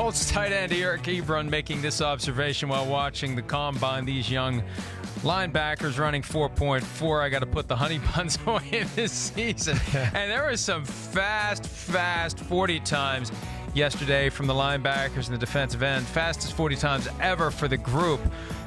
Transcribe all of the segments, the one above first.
Colts tight end Eric Ebron making this observation while watching the combine. These young linebackers running 4.4. I got to put the honey buns away this season. And there was some fast 40 times yesterday from the linebackers and the defensive end. Fastest 40 times ever for the group.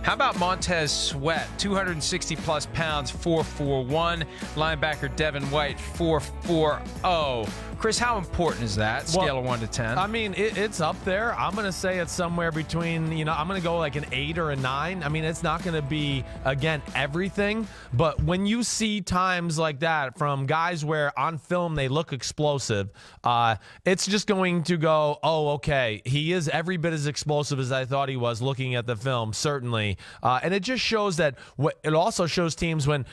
How about Montez Sweat, 260-plus pounds, 4.41. Linebacker Devin White, 4.40. Chris, how important is that, scale of 1 to 10? I mean, it's up there. I'm going to say it's somewhere between, I'm going to go like an 8 or a 9. I mean, it's not going to be, again, everything. But when you see times like that from guys where on film they look explosive, it's just going to go, oh, okay, he is every bit as explosive as I thought he was looking at the film, certainly. And it just shows that it also shows teams when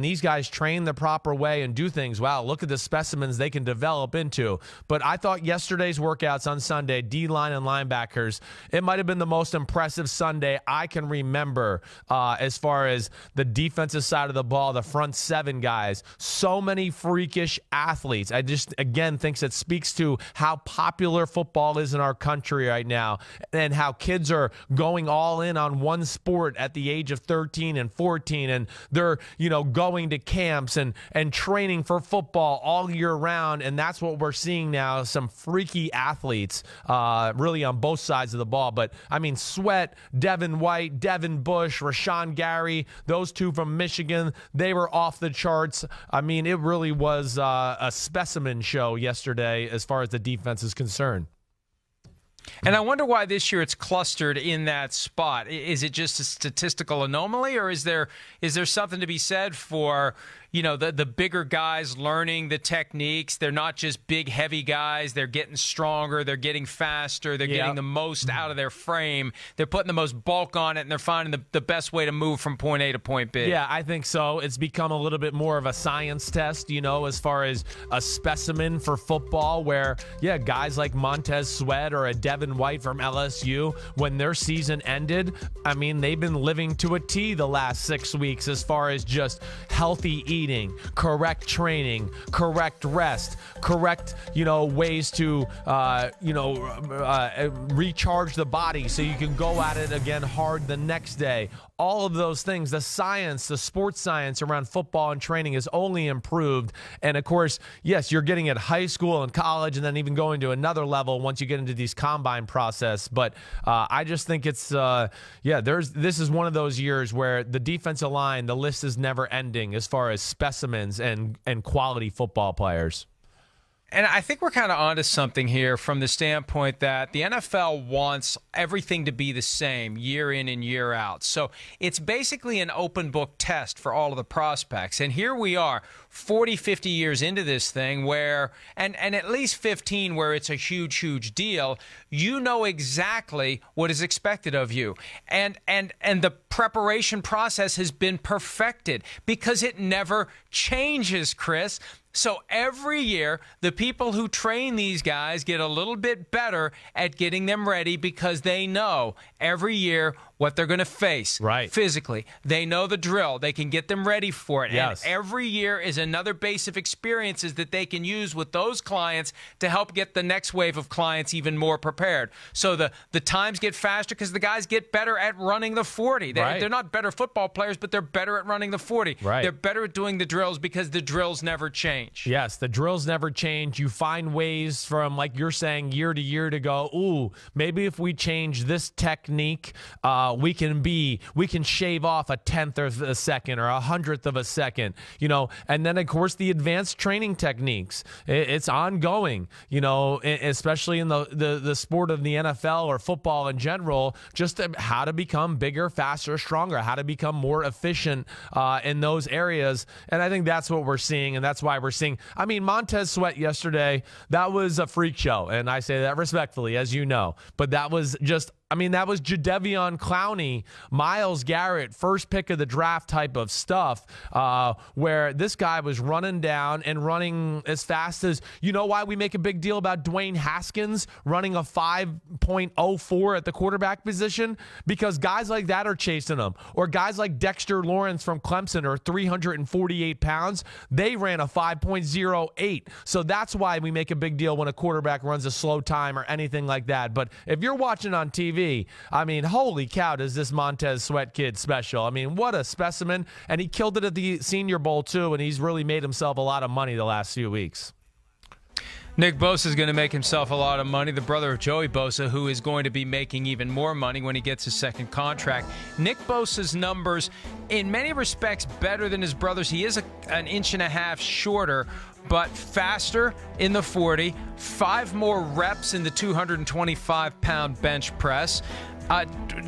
these guys train the proper way and do things, wow, look at the specimens they can develop into. But I thought yesterday's workouts on Sunday, D-line and linebackers, it might have been the most impressive Sunday I can remember as far as the defensive side of the ball, the front 7 guys. So many freakish athletes. I just, again, think it speaks to how popular football is in our country right now and how kids are going all in on one sport at the age of 13 and 14, and they're, going to camps and training for football all year round, and that's what we're seeing now, some freaky athletes really on both sides of the ball. But, I mean, Sweat, Devin White, Devin Bush, Rashawn Gary, those two from Michigan, they were off the charts. I mean, it really was a specimen show yesterday as far as the defense is concerned. And I wonder why this year it's clustered in that spot. Is it just a statistical anomaly, or is there something to be said for, the bigger guys learning the techniques? They're not just big, heavy guys. They're getting stronger. They're getting faster. They're getting the most out of their frame. They're putting the most bulk on it, and they're finding the best way to move from point A to point B. Yeah, I think so. It's become a little bit more of a science test, as far as a specimen for football where, guys like Montez Sweat or a Devin White from LSU, when their season ended, I mean, they've been living to a T the last 6 weeks as far as just healthy eating, correct training, correct rest, correct, ways to, recharge the body so you can go at it again hard the next day. All of those things, the science, the sports science around football and training is only improved. And, of course, yes, you're getting at high school and college and then even going to another level once you get into these combine process. But I just think it's, this is one of those years where the defensive line, the list is never ending as far as specimens and quality football players. And I think we're kind of onto something here from the standpoint that the NFL wants everything to be the same year in and year out. So it's basically an open book test for all of the prospects. And here we are, 40, 50 years into this thing where, and at least 15 where it's a huge deal, you know exactly what is expected of you. And the preparation process has been perfected because it never changes, Chris. So every year, the people who train these guys get a little bit better at getting them ready because they know every year what they're going to face physically. They know the drill. They can get them ready for it. Yes. And every year is another base of experiences that they can use with those clients to help get the next wave of clients even more prepared. So the times get faster because the guys get better at running the 40. They're not better football players, but they're better at running the 40. Right. They're better at doing the drills because the drills never change. Yes, the drills never change. You find ways from, like you're saying, year to year to go, ooh, maybe if we change this technique, we can shave off a 10th of a second or a 100th of a second, and then of course the advanced training techniques. It's ongoing, especially in the sport of the NFL or football in general, just how to become bigger, faster, stronger, how to become more efficient in those areas. And I think that's what we're seeing, and that's why we're seeing, I mean, Montez Sweat yesterday, that was a freak show, and I say that respectfully, as you know, but that was just I mean, that was Jadeveon Clowney, Myles Garrett, first pick of the draft type of stuff, where this guy was running down and running as fast as, you know why we make a big deal about Dwayne Haskins running a 5.04 at the quarterback position? Because guys like that are chasing him. Or guys like Dexter Lawrence from Clemson are 348 pounds. They ran a 5.08. So that's why we make a big deal when a quarterback runs a slow time or anything like that. But if you're watching on TV, I mean, holy cow, does this Montez Sweat kid special. I mean, what a specimen. And he killed it at the Senior Bowl, too, and he's really made himself a lot of money the last few weeks. Nick Bosas is going to make himself a lot of money, the brother of Joey Bosa, who is going to be making even more money when he gets his second contract. Nick Bosa's numbers, in many respects, better than his brother's. He is an inch and a half shorter, but faster in the 40, 5 more reps in the 225-pound bench press.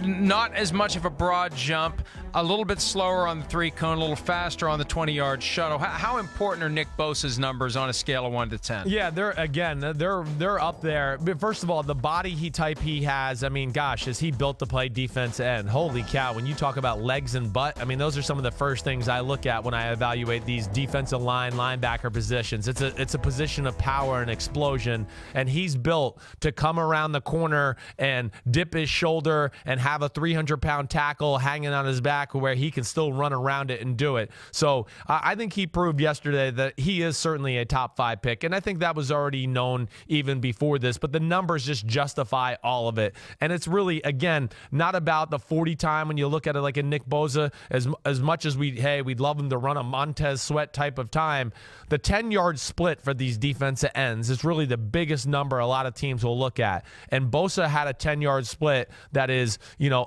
Not as much of a broad jump, a little bit slower on the 3-cone, a little faster on the 20-yard shuttle. How important are Nick Bosa's numbers on a scale of 1 to 10? Yeah, they're up there. But first of all, the body type he has, I mean, gosh, is he built to play defense end? Holy cow, when you talk about legs and butt, I mean, those are some of the first things I look at when I evaluate these defensive line, linebacker positions. It's a position of power and explosion, and he's built to come around the corner and dip his shoulder and have a 300-pound tackle hanging on his back where he can still run around it and do it. So I think he proved yesterday that he is certainly a top 5 pick, and I think that was already known even before this, but the numbers just justify all of it. And it's really, again, not about the 40 time when you look at it like a Nick Bosa, as much as we'd love him to run a Montez Sweat type of time. The 10-yard split for these defensive ends is really the biggest number a lot of teams will look at. And Bosa had a 10-yard split that is,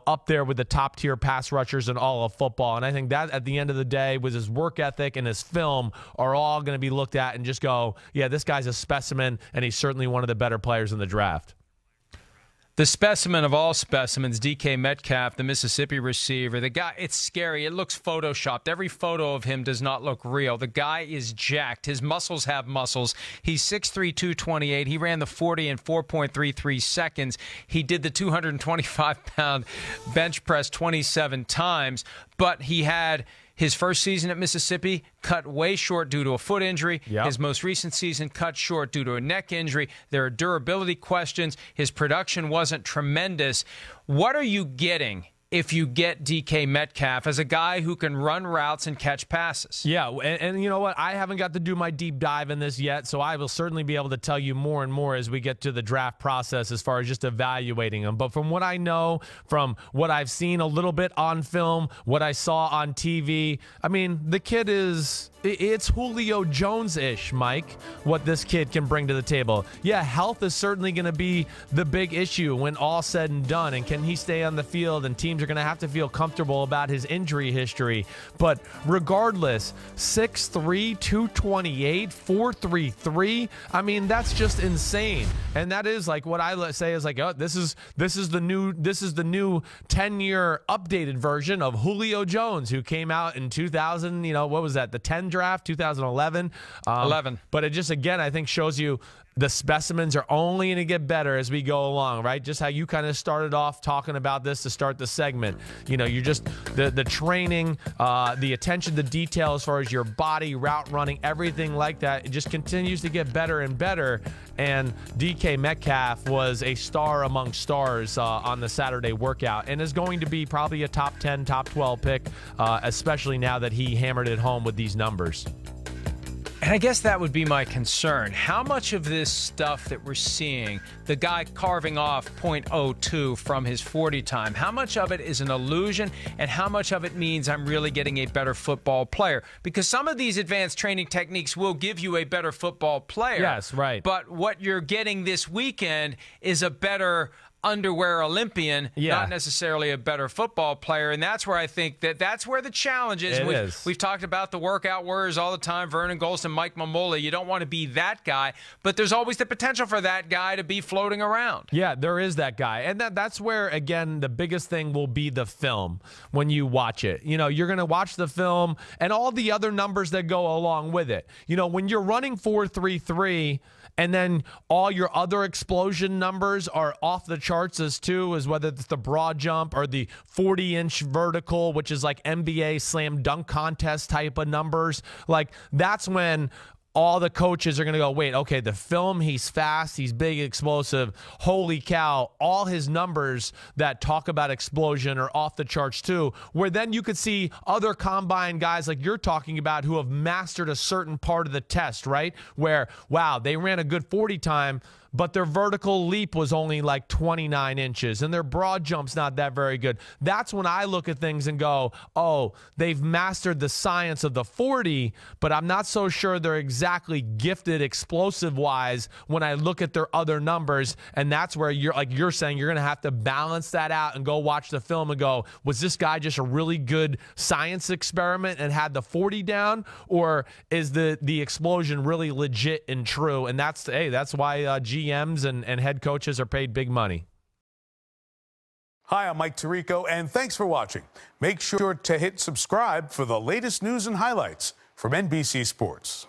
up there with the top-tier pass rushers and all of football. And I think that at the end of the day, with his work ethic and his film, are all going to be looked at and just go, yeah, this guy's a specimen, and he's certainly one of the better players in the draft. The specimen of all specimens, DK Metcalf, the Mississippi receiver. The guy, it's scary. It looks photoshopped. Every photo of him does not look real. The guy is jacked. His muscles have muscles. He's 6'3", 228. He ran the 40 in 4.33 seconds. He did the 225-pound bench press 27 times, but he had his first season at Mississippi cut way short due to a foot injury. Yep. His most recent season cut short due to a neck injury. There are durability questions. His production wasn't tremendous. What are you getting if you get DK Metcalf as a guy who can run routes and catch passes? Yeah, and you know what? I haven't got to do my deep dive in this yet, so I will certainly be able to tell you more and more as we get to the draft process as far as just evaluating him. But from what I know, from what I've seen a little bit on film, what I saw on TV, I mean, the kid is... It's Julio Jones-ish, Mike, what this kid can bring to the table. Yeah, health is certainly going to be the big issue when all's said and done. And can he stay on the field? And teams are going to have to feel comfortable about his injury history. But regardless, 6'3", 228, 4.33. I mean, that's just insane. And that is like what I say is like, oh, this is the new 10-year updated version of Julio Jones, who came out in 2000. What was that? The 10 draft, 2011. 11. But it just, again, I think shows you the specimens are only going to get better as we go along, right? Just how you kind of started off talking about this to start the segment. You're just the training, the attention to detail as far as your body, route running, everything like that. It just continues to get better and better. And DK Metcalf was a star among stars on the Saturday workout and is going to be probably a top 10, top 12 pick, especially now that he hammered it home with these numbers. And I guess that would be my concern. How much of this stuff that we're seeing, the guy carving off .02 from his 40 time, how much of it is an illusion and how much of it means I'm really getting a better football player? Because some of these advanced training techniques will give you a better football player. Yes, right. But what you're getting this weekend is a better underwear Olympian, not necessarily a better football player. And that's where I think that's where the challenge is. We've talked about the workout warriors all the time, Vernon Gholston, Mike Mamula. You don't want to be that guy, but there's always the potential for that guy to be floating around. Yeah, there is that guy. And that's where, again, the biggest thing will be the film when you watch it. You're going to watch the film and all the other numbers that go along with it. When you're running 4.33 and then all your other explosion numbers are off the chart charts as too, is whether it's the broad jump or the 40-inch vertical, which is like NBA slam dunk contest type of numbers. Like, that's when all the coaches are going to go, wait, okay, the film, he's fast, he's big, explosive. Holy cow, all his numbers that talk about explosion are off the charts too, where then you could see other combine guys like you're talking about who have mastered a certain part of the test, right? Where, wow, they ran a good 40 time, but their vertical leap was only like 29 inches, and their broad jump's not that very good. That's when I look at things and go, oh, they've mastered the science of the 40, but I'm not so sure they're exactly gifted explosive-wise when I look at their other numbers, and that's where you're, like you're saying, you're going to have to balance that out and go watch the film and go, was this guy just a really good science experiment and had the 40 down, or is the explosion really legit and true? And that's, hey, that's why GMs and head coaches are paid big money. Hi, I'm Mike Tirico, and thanks for watching. Make sure to hit subscribe for the latest news and highlights from NBC Sports.